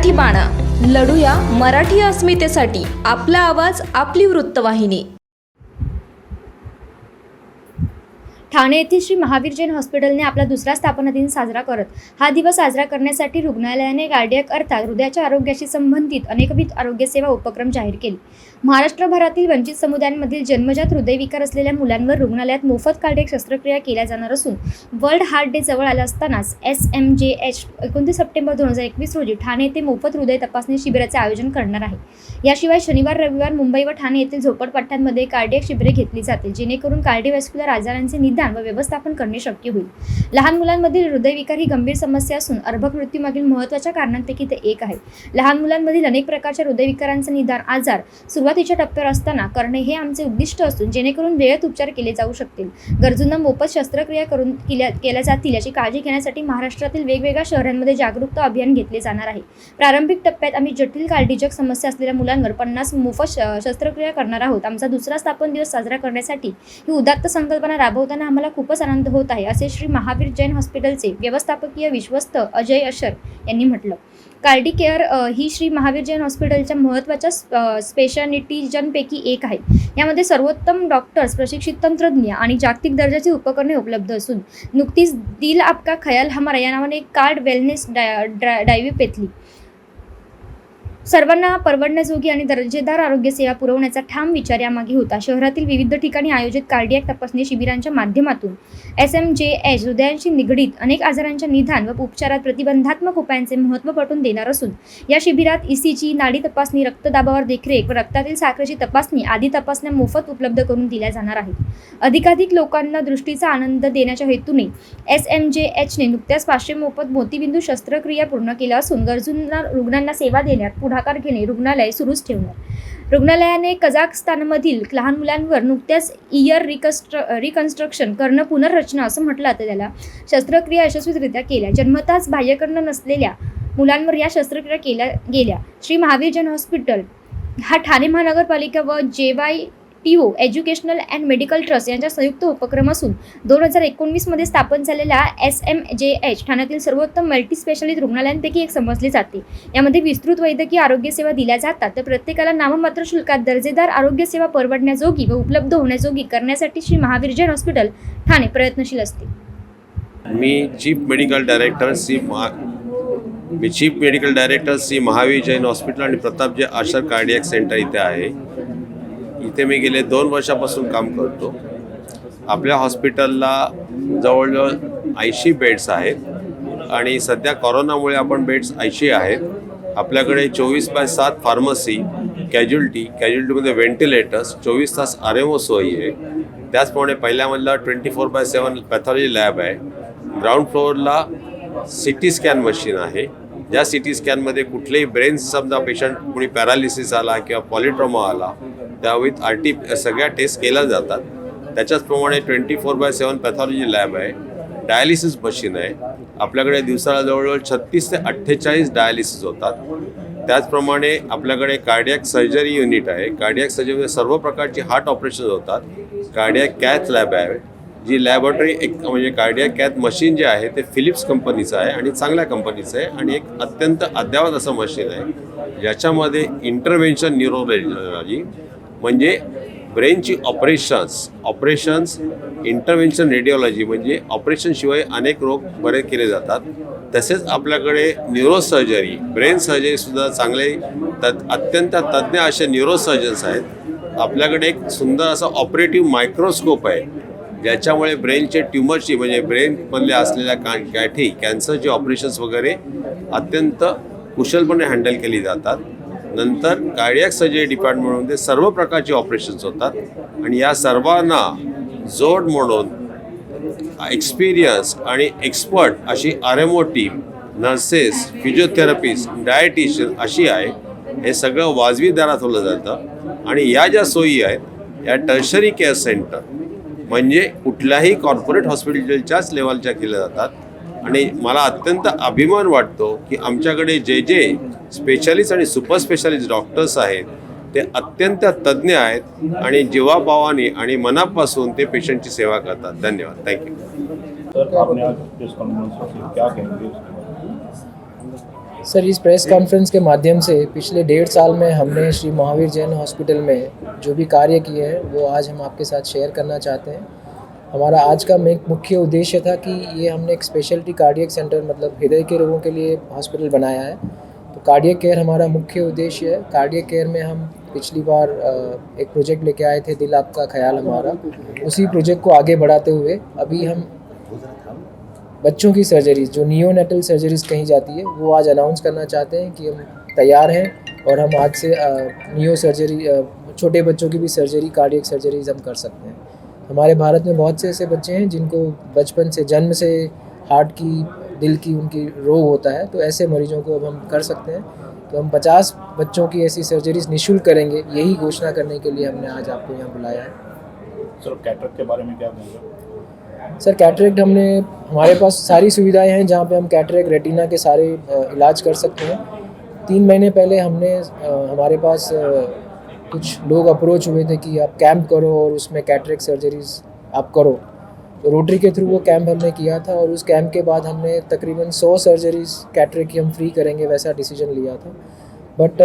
मराठी बाणा, लढूया मराठी अस्मितेसाठी. आपला आवाज, आपली वृत्तवाहिनी. ठाणे येथील श्री महावीर जैन हॉस्पिटलने आपला दुसरा स्थापना दिन साजरा करत हा दिवस साजरा करण्यासाठी रुग्णालयाने कार्डियक अर्थात हृदयाच्या आरोग्याशी संबंधित अनेकविध आरोग्यसेवा उपक्रम जाहीर केले. महाराष्ट्रभरातील वंचित समुदायांमधील जन्मजात हृदयविकार असलेल्या मुलांवर रुग्णालयात मोफत कार्डियक शस्त्रक्रिया केल्या जाणार असून वर्ल्ड हार्ट डे जवळ आला असतानाच SMJH 29 सप्टेंबर 2021 रोजी ठाणे येथे मोफत हृदय तपासणी शिबिराचे आयोजन करणार आहे. याशिवाय शनिवार रविवार मुंबई व ठाणे येथील झोपडपट्ट्यांमध्ये कार्डियक शिबिरे घेतली जातील, जेणेकरून कार्डिओव्हॅस्क्युलर आजारांचे निदान व व्यवस्थापन करणे शक्य होईल. लहान मुलांमधील हृदयविकार ही गंभीर समस्या असून अर्भक मृत्यूमागील महत्त्वाच्या कारणांपैकी ते एक आहे. लहान मुलांमधील अनेक प्रकारच्या हृदयविकारांचे निदान आजार सुरुवातीच्या टप्प्यावर असताना करणे हे आमचे उद्दिष्ट असून जेणेकरून वेळेत उपचार केले जाऊ शकतील. गरजूंना मोफत शस्त्रक्रिया केल्या जातील याची काळजी घेण्यासाठी महाराष्ट्रातील वेगवेगळ्या शहरांमध्ये जागरूकता अभियान घेतले जाणार आहे. प्रारंभिक टप्प्यात आम्ही जटिल कार्डियक समस्या असलेल्या मुलांवर 50 मोफत शस्त्रक्रिया करणार आहोत. आमचा दुसरा स्थापन दिवस साजरा करण्यासाठी ही उदात्त संकल्पना राबवताना आम्हाला खूपच आनंद होत आहे, असे श्री महावीर जैन हॉस्पिटलचे व्यवस्थापकीय विश्वस्त अजय अशर यांनी म्हटलं. कार्डी केअर ही श्री महावीर जैन हॉस्पिटलच्या महत्त्वाच्या स्पेशालिटीजनपैकी एक आहे. यामध्ये सर्वोत्तम डॉक्टर्स, प्रशिक्षित तंत्रज्ञ आणि जागतिक दर्जाची उपकरणे उपलब्ध असून नुकतीच दिल आपका ख्याल हमारा या नावाने कार्ड वेलनेस ड्राईव्ह पेटली. सर्वांना परवडण्याजोगी आणि दर्जेदार आरोग्यसेवा पुरवण्याचा ठाम विचार यामागे होता. शहरातील विविध ठिकाणी आयोजित कार्डियक तपासणी शिबिरांच्या माध्यमातून SMJH हृदयाशी निगडीत अनेक आजारांच्या निदान व उपचारात प्रतिबंधात्मक उपायांचे महत्त्व पटवून देणार असून या शिबिरात ECG, नाडी तपासणी, रक्तदाबावर देखरेख व रक्तातील साखरेची तपासणी आदी तपासण्या मोफत उपलब्ध करून दिल्या जाणार आहेत. अधिकाधिक लोकांना दृष्टीचा आनंद देण्याच्या हेतूने SMJHने नुकत्याच 500 मोफत मोतीबिंदू शस्त्रक्रिया पूर्ण केल्या असून गरजूंना रुग्णांना सेवा देण्यात पुढाकार घेणे रुग्णालय सुरूच ठेवणार. रुग्णालयाने कझाकस्तानमधील लहान मुलांवर नुकत्याच इयर रिकन्स्ट्रक्शन करणं पुनर्रचना असं म्हटलं जातं त्याला शस्त्रक्रिया यशस्वीरित्या केल्या. जन्मताच बाह्यकर्ण नसलेल्या मुलांवर या शस्त्रक्रिया केल्या गेल्या. श्री महावीर जैन हॉस्पिटल हा ठाणे महानगरपालिका व JYTO educational and medical trust यांचा संयुक्त उपक्रम असून 2019 मध्ये स्थापन झालेल्या SMJH ठाण्यातील सर्वोत्तम मल्टीस्पेशालिटी रुग्णालयांपैकी एक समजले जाते. यामध्ये विस्तृत वैद्यकीय आरोग्यसेवा दिल्या जातात, तर प्रत्येकाला नाममात्र शुल्कात दर्जेदार आरोग्यसेवा परवडण्याजोगी व उपलब्ध होण्याजोगी करण्यासाठी श्री महावीर जैन हॉस्पिटल ठाणे प्रयत्नशील असते. मी chief medical director Shri Mahavir Jain hospital आणि प्रतापजी आशर कार्डियक सेंटर इथे आहे. इथे मी गेले 2 वर्षापासून काम करतो. आपल्या हॉस्पिटलला जवळजवळ 80 बेड्स आहेत आणि सध्या कोरोनामुळे आपण बेड्स 80 आहेत. आपल्याकडे 24/7 फार्मसी, कॅज्युलिटीमध्ये व्हेंटिलेटर्स, 24 तास RMO सोयी आहे. त्याचप्रमाणे पहिल्या मजल्यावर 24/7 पॅथॉलॉजी लॅब आहे. ग्राउंड फ्लोअरला CT स्कॅन मशीन आहे. ज्या CT स्कॅनमध्ये कुठलेही ब्रेन समजा पेशंट कुणी पॅरालिसिस आला किंवा पॉलिट्रॉमा आला त्यावेळी RT सगळ्या टेस्ट केल्या जातात. त्याच्याचप्रमाणे 24/7 पॅथॉलॉजी लॅब आहे. डायलिसिस मशीन आहे. आपल्याकडे दिवसाला जवळजवळ 36 ते 48 डायलिसिस होतात. त्याचप्रमाणे आपल्याकडे कार्डियक सर्जरी युनिट आहे. कार्डियक सर्जरीमध्ये सर्व प्रकारची हार्ट ऑपरेशन होतात. कार्डियक कॅथ लॅब आहे, जी लॅबॉरेटरी म्हणजे कार्डियक कॅथ मशीन जे आहे ते फिलिप्स कंपनीचं आहे आणि चांगल्या कंपनीचं आहे आणि एक अत्यंत अद्ययावत असं मशीन आहे ज्याच्यामध्ये इंटरव्हेन्शन न्यूरोलॉजी म्हणजे ब्रेनची ऑपरेशन्स इंटरव्हेन्शन रेडिओलॉजी म्हणजे ऑपरेशनशिवाय अनेक रोग बरे केले जातात. तसेच आपल्याकडे न्यूरोसर्जरी, ब्रेन सर्जरीसुद्धा चांगले अत्यंत तज्ज्ञ असे न्यूरोसर्जन्स आहेत. आपल्याकडे एक सुंदर असा ऑपरेटिव्ह मायक्रोस्कोप आहे ज्याच्यामुळे ब्रेनचे ट्युमरची म्हणजे ब्रेनमधले असलेल्या गाठी, कॅन्सरचे ऑपरेशन्स वगैरे अत्यंत कुशलपणे हँडल केली जातात. नंतर कार्डियक सर्जरी डिपार्टमेंटमध्ये सर्व प्रकारचे ऑपरेशन्स होतात आणि या सर्वांना जोड म्हणून एक्सपिरियन्स आणि एक्सपर्ट अशी RMO team, nurses, physiotherapist, dietitian अशी आहे. हे सगळं वाजवी दरात होलं जातं आणि या ज्या सोयी आहेत या टर्शरी केअर सेंटर म्हणजे कुठल्याही कॉर्पोरेट हॉस्पिटलच्याच लेवलच्या केल्या जातात. आणि मला अत्यंत अभिमान वाटतो की आमच्याकडे जे स्पेशालिस्ट आणि सुपर स्पेशालिस्ट डॉक्टर्स आहेत ते अत्यंत तज्ज्ञ आहेत आणि जीवाभावाने आणि मनापासून ते पेशंटची सेवा करतात. धन्यवाद. थँक्यू. सर, इस प्रेस कॉन्फ्रेंस के माध्यम से पिछले 1.5 साल में हमने श्री महावीर जैन हॉस्पिटल में जो भी कार्य किए हैं वो आज हम आपके साथ शेयर करना चाहते हैं। हमारा आज का मुख्य उद्देश्य था कि ये हमने एक स्पेशलिटी कार्डियक सेंटर मतलब हृदय के रोगों के लिए हॉस्पिटल बनाया है। तो कार्डियक केयर हमारा मुख्य उद्देश्य है। कार्डियक केयर में हम पिछली बार एक प्रोजेक्ट लेके आए थे, दिल आपका ख्याल हमारा। उसी प्रोजेक्ट को आगे बढ़ाते हुए अभी हम बच्चों की सर्जरीज जो नियोनेटल सर्जरीज कही जाती है वो आज अनाउंस करना चाहते हैं कि हम तैयार हैं और हम आज से नियो सर्जरी छोटे बच्चों की भी सर्जरी कार्डियक सर्जरीज हम कर सकते हैं। हमारे भारत में बहुत से ऐसे बच्चे हैं जिनको बचपन से जन्म से हार्ट की दिल की उनकी रोग होता है, तो ऐसे मरीजों को अब हम कर सकते हैं। तो हम 50 बच्चों की ऐसी सर्जरीज निःशुल्क करेंगे, यही घोषणा करने के लिए हमने आज आपको यहाँ बुलाया है। सर, कैटरेक्ट के बारे में क्या बोलेंगे? सर, कैटरेक्ट हमारे पास सारी सुविधाएं हैं जहाँ पे हम कैटरेक्ट रेटिना के सारे इलाज कर सकते हैं। 3 महीने पहले हमारे पास कुछ लोग अप्रोच हुए थे कि आप कैंप करो और उसमें कैटरेक्ट सर्जरीज आप करो। तो रोटरी के थ्रू वो कैंप हमने किया था और उस कैंप के बाद हमने तकरीबन 100 सर्जरीज कैटरेक्ट की हम फ्री करेंगे वैसा डिसीजन लिया था। बट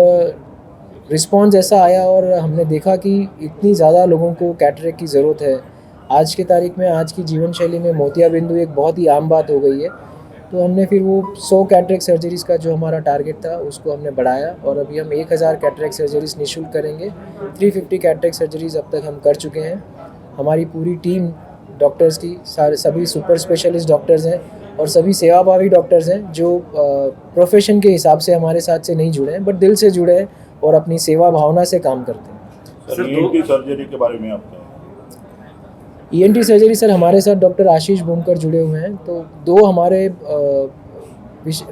रिस्पॉन्स ऐसा आया और हमने देखा कि इतनी ज़्यादा लोगों को कैटरेक्ट की ज़रूरत है। आज की तारीख में, आज की जीवन शैली में मोतियाबिंदु एक बहुत ही आम बात हो गई है। तो हमने फिर वो 100 कैटरेक्ट सर्जरीज़ का जो हमारा टारगेट था उसको हमने बढ़ाया और अभी हम 1000 कैटरेक्ट सर्जरीज़ निःशुल्क करेंगे। 350 कैटरेक्ट सर्जरीज़ अब तक हम कर चुके हैं। हमारी पूरी टीम डॉक्टर्स की सभी सुपर स्पेशलिस्ट डॉक्टर्स हैं और सभी सेवाभावी डॉक्टर्स हैं जो प्रोफेशन के हिसाब से हमारे साथ से नहीं जुड़े हैं बट दिल से जुड़े हैं और अपनी सेवा भावना से काम करते हैं। सर, ENT सर्जरी के बारे में आपका? ENT सर्जरी सर, हमारे साथ डॉक्टर आशीष भूमकर जुड़े हुए हैं। तो 2 हमारे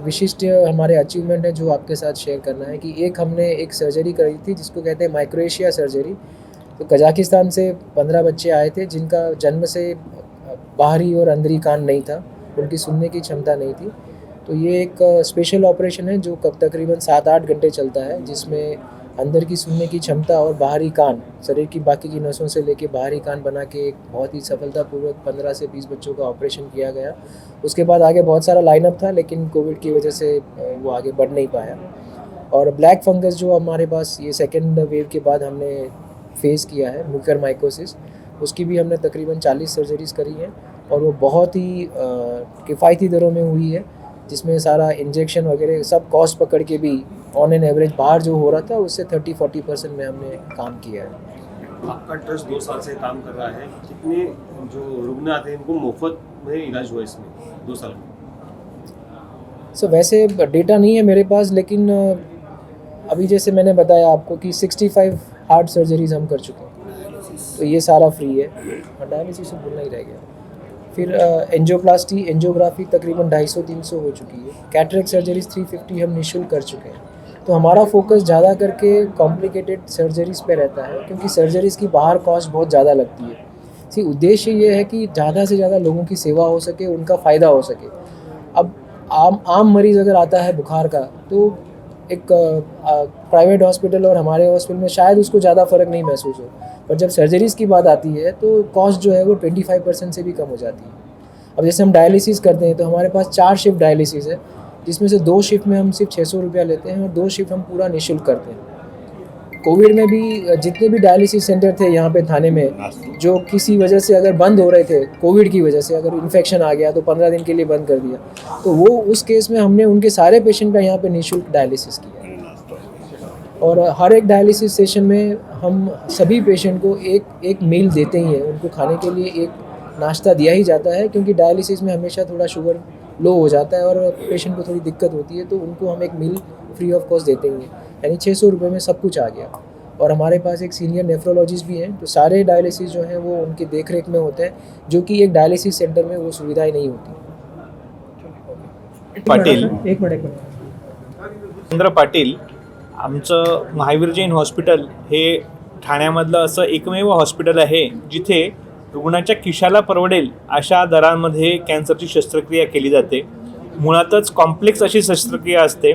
विशिष्ट हमारे अचीवमेंट है जो आपके साथ शेयर करना है कि एक हमने एक सर्जरी करी थी जिसको कहते हैं माइक्रोएशिया सर्जरी। तो कजाकिस्तान से 15 बच्चे आए थे जिनका जन्म से बाहरी और अंदरी कान नहीं था, उनकी सुनने की क्षमता नहीं थी। तो ये एक स्पेशल ऑपरेशन है जो तकरीबन 7-8 घंटे चलता है, जिसमें अंदर की सुनने की क्षमता और बाहरी कान, शरीर की बाकी की नसों से लेके बाहरी कान बना के एक बहुत ही सफलतापूर्वक 15 से 20 बच्चों का ऑपरेशन किया गया। उसके बाद आगे बहुत सारा लाइनअप था लेकिन कोविड की वजह से वो आगे बढ़ नहीं पाया। और ब्लैक फंगस जो हमारे पास ये सेकेंड वेव के बाद हमने फेस किया है, म्यूकरमाइकोसिस, उसकी भी हमने तकरीबन 40 सर्जरीज करी हैं और वो बहुत ही किफ़ायती दरों में हुई है, जिसमें सारा इंजेक्शन वगैरह सब कॉस्ट पकड़ के भी ऑन एन एवरेज बाहर जो हो रहा था उससे 30-40% में हमने काम किया है। आपका ट्रस्ट 2 साल से काम कर रहा है, कितने जो रुग्ण आते हैं इनको मुफ्त में इलाज हुआ इसमें 2 साल में? सो वैसे डेटा नहीं है मेरे पास, लेकिन अभी जैसे मैंने बताया आपको कि 65 हार्ट सर्जरीज हम कर चुके हैं, तो ये सारा फ्री है। डायलिसिस से बोलना ही रह गया। फिर एंजियोप्लास्टी, एंजियोग्राफी तकरीबन 250-300 हो चुकी है। कैटरेक्ट सर्जरीज 350 हम निःशुल्क कर चुके हैं। तो हमारा फोकस ज़्यादा करके कॉम्प्लिकेटेड सर्जरीज़ पे रहता है क्योंकि सर्जरीज़ की बाहर कॉस्ट बहुत ज़्यादा लगती है। सी उद्देश्य ये है कि ज़्यादा से ज़्यादा लोगों की सेवा हो सके, उनका फ़ायदा हो सके। अब आम मरीज़ अगर आता है बुखार का तो एक प्राइवेट हॉस्पिटल और हमारे हॉस्पिटल में शायद उसको ज़्यादा फ़र्क नहीं महसूस हो, पर जब सर्जरीज़ की बात आती है तो कॉस्ट जो है वो 25% से भी कम हो जाती है। अब जैसे हम डायलिसिस करते हैं तो हमारे पास 4 शिफ्ट डायलिसिस है, जिसमें से 2 शिफ्ट में हम सिर्फ 600 रुपया लेते हैं और 2 शिफ्ट हम पूरा निःशुल्क करते हैं। कोविड में भी जितने भी डायलिसिस सेंटर थे यहाँ पे थाने में, जो किसी वजह से अगर बंद हो रहे थे, कोविड की वजह से अगर इन्फेक्शन आ गया तो 15 दिन के लिए बंद कर दिया, तो वो उस केस में हमने उनके सारे पेशेंट का यहाँ पे निःशुल्क डायलिसिस किया। और हर एक डायलिसिस सेशन में हम सभी पेशेंट को एक मील देते ही हैं, उनको खाने के लिए एक नाश्ता दिया ही जाता है, क्योंकि डायलिसिस में हमेशा थोड़ा शुगर लो हो जाता है और पेशेंट को थोड़ी दिक्कत होती है, तो उनको हम एक मील फ्री ऑफ कॉस्ट देते ही हैं। यानी 600 रुपये में सब कुछ आ गया। और हमारे पास एक सीनियर नेफ्रोलॉजिस्ट भी हैं, तो सारे डायलिसिस जो हैं वो उनकी देखरेख में होते हैं, जो कि एक डायलिसिस सेंटर में वो सुविधाएं नहीं होती। पाटील, एक मिनट चंद्र पाटील, आमचं महावीर जैन हॉस्पिटल हे ठाण्यामधलं असं एकमेव हॉस्पिटल आहे जिथे रुग्णाच्या खिशाला परवडेल अशा दरांमध्ये कॅन्सरची शस्त्रक्रिया केली जाते। मुळातच कॉम्प्लेक्स अशी शस्त्रक्रिया असते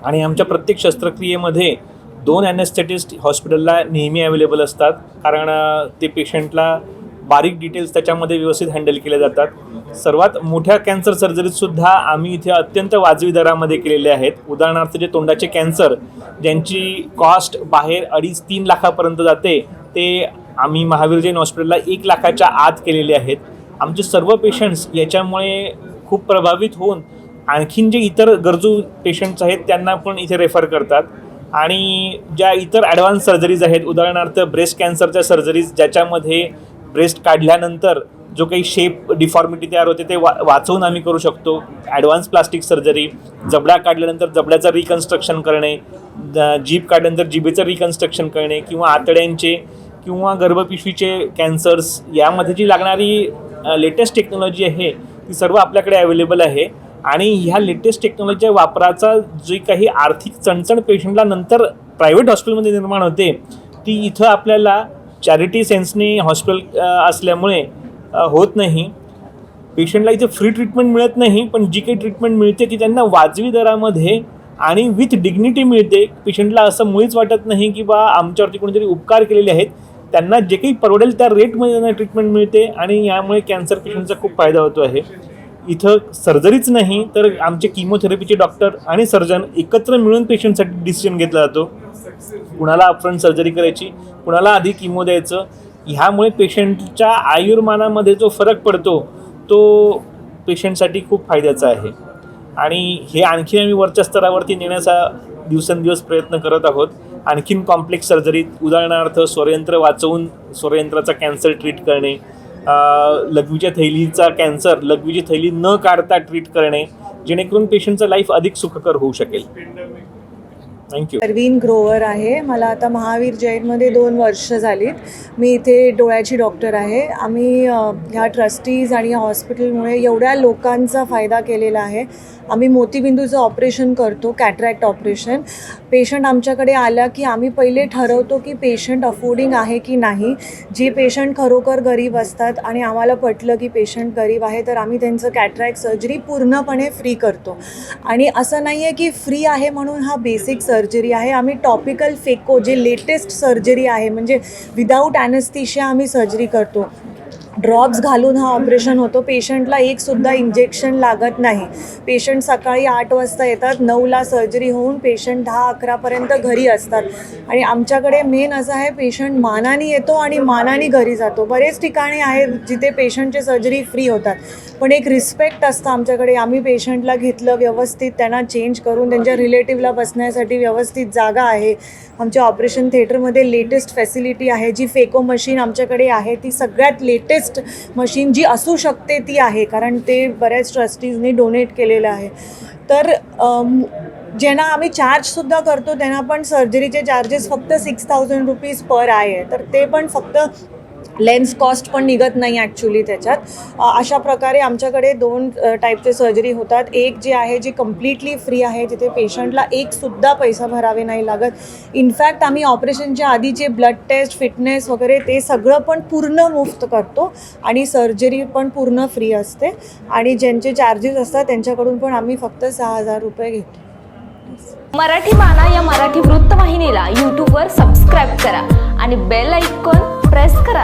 आणि आमच्या प्रत्येक शस्त्रक्रियेमध्ये 2 ॲनेस्थेटिस्ट हॉस्पिटलला नेहमी अवेलेबल असतात, कारण ते पेशंटला बारीक डिटेल्स त्याच्यामध्ये व्यवस्थित हँडल केले जातात. सर्वात मोठ्या कॅन्सर सर्जरीजसुद्धा आम्ही इथे अत्यंत वाजवी दरामध्ये केलेल्या आहेत. उदाहरणार्थ जे तोंडाचे कॅन्सर ज्यांची कॉस्ट बाहेर 2.5-3 लाखापर्यंत जाते ते आम्ही महावीर जैन हॉस्पिटलला 1 लाखाच्या आत केलेले आहेत. आमचे सर्व पेशंट्स याच्यामुळे खूप प्रभावित होऊन आणखीन जे इतर गरजू पेशंट्स आहेत त्यांना पण इथे रेफर करतात. आणि ज्या इतर ॲडव्हान्स सर्जरीज आहेत, उदाहरणार्थ ब्रेस्ट कॅन्सरच्या सर्जरीज ज्याच्यामध्ये ब्रेस्ट काढल्यानंतर जो काही शेप डिफॉर्मिटी तयार होते ते वाचवून आम्ही करू शकतो. ॲडव्हान्स प्लास्टिक सर्जरी, जबडा काढल्यानंतर जबड्याचं रिकन्स्ट्रक्शन करणे, जीभ काढल्यानंतर जिभेचं रिकन्स्ट्रक्शन करणे किंवा आतड्यांचे किंवा गर्भपिशवीचे कॅन्सर्स, यामध्ये जी लागणारी लेटेस्ट टेक्नॉलॉजी आहे ती सर्व आपल्याकडे अवेलेबल आहे. आणि ह्या लेटेस्ट टेक्नॉलॉजीच्या वापराचा जी काही आर्थिक चणचण पेशंटला नंतर प्रायव्हेट हॉस्पिटलमध्ये निर्माण होते ती इथं आपल्याला चॅरिटी सेन्सने हॉस्पिटल असल्यामुळे होत नाही. पेशंटला इथे फ्री ट्रीटमेंट मिळत नाही, पण जी काही ट्रीटमेंट मिळते ती त्यांना वाजवी दरामध्ये आणि विथ डिग्निटी मिळते. पेशंटला असं मुळीच वाटत नाही की बा आमच्यावरती कोणीतरी उपकार केलेले आहेत. त्यांना जे काही परवडेल त्या रेटमध्ये त्यांना ट्रीटमेंट मिळते आणि यामुळे कॅन्सर पेशंटचा खूप फायदा होतो आहे. इथं सर्जरीच नाही तर आमचे किमोथेरपीचे डॉक्टर आणि सर्जन एकत्र मिळून पेशंटसाठी डिसिजन घेतला जातो. कुणाला अपफ्रंट सर्जरी करायची, कुणाला आधी किमो द्यायचं. ह्यामुळे पेशंटच्या आयुर्मानामध्ये जो फरक पडतो तो पेशंटसाठी खूप फायद्याचा आहे. आणि हे आणखी आम्ही वरच्या स्तरावरती नेण्याचा दिवसेंदिवस प्रयत्न करत आहोत. आणखीन कॉम्प्लेक्स सर्जरी, उदाहरणार्थ स्वरयंत्र वाचवून स्वरयंत्राचा कॅन्सर ट्रीट करणे, लघवीच्या थैलीचा कॅन्सर लघवीची थैली न काढता ट्रीट करणे, जेणेकरून पेशंटचं लाईफ अधिक सुखकर होऊ शकेल. थँक्यू. परवीन ग्रोवर आहे. मला आता महावीर जैनमध्ये 2 वर्ष झालीत. मी इथे डोळ्याची डॉक्टर आहे. आम्ही ह्या ट्रस्टीज आणि या हॉस्पिटलमुळे एवढ्या लोकांचा फायदा केलेला आहे. आम्ही मोतीबिंदूचं ऑपरेशन करतो, कॅटरॅक्ट ऑपरेशन. पेशंट आमच्याकडे आला की आम्ही पहिले ठरवतो की पेशंट अफोर्डिंग आहे की नाही. जे पेशंट खरोखर गरीब असतात आणि आम्हाला पटलं की पेशंट गरीब आहे तर आम्ही त्यांचं कॅटरॅक्ट सर्जरी पूर्णपणे फ्री करतो. आणि असं नाही आहे की फ्री आहे म्हणून हा बेसिक सर्जरी आहे. आम्ही टॉपिकल फेको जे लेटेस्ट सर्जरी आहे म्हणजे विदाऊट ॲनेस्थेशिया आम्ही सर्जरी करतो. ड्रॉप्स घालून हा ऑपरेशन होतो. पेशंटला एकसुद्धा इंजेक्शन लागत नाही. पेशंट सकाळी 8 वाजता येतात, 9ला सर्जरी होऊन पेशंट 10-11पर्यंत घरी असतात. आणि आमच्याकडे मेन असं आहे, पेशंट मानाने येतो आणि मानाने घरी जातो. बरेच ठिकाणी आहेत जिथे पेशंटचे सर्जरी फ्री होतात, पण एक रिस्पेक्ट असतं आमच्याकडे. आम्ही पेशंटला घेतलं व्यवस्थित, त्यांना चेंज करून त्यांच्या रिलेटिव्हला बसण्यासाठी व्यवस्थित जागा आहे. आमच्या ऑपरेशन थिएटरमध्ये लेटेस्ट फॅसिलिटी आहे. जी फेको मशीन आमच्याकडे आहे ती सगळ्यात लेटेस्ट मशीन जी असू शकते ती आहे, कारण ते बऱ्याच ट्रस्टीजनी डोनेट केलेलं आहे. तर ज्यांना आम्ही चार्जसुद्धा करतो त्यांना पण सर्जरीचे चार्जेस फक्त 6,000 रुपीज पर आहे. तर ते पण फक्त लेन्स कॉस्ट पण निघत नाही ॲक्च्युली त्याच्यात. अशा प्रकारे आमच्याकडे 2 टाईपचे सर्जरी होतात. एक जी आहे जी कम्प्लिटली फ्री आहे, जिथे पेशंटला एकसुद्धा पैसा भरावे नाही लागत. इनफॅक्ट आम्ही ऑपरेशनच्या आधीचे ब्लड टेस्ट, फिटनेस वगैरे ते सगळं पण पूर्ण मुफ्त करतो आणि सर्जरी पण पूर्ण फ्री असते. आणि ज्यांचे चार्जेस असतात त्यांच्याकडून पण आम्ही फक्त 6,000 रुपये घेतो. मराठी माना या मराठी वृत्तवाहिनीला यूट्यूबवर सबस्क्राईब करा आणि बेल आयकॉन प्रेस करा.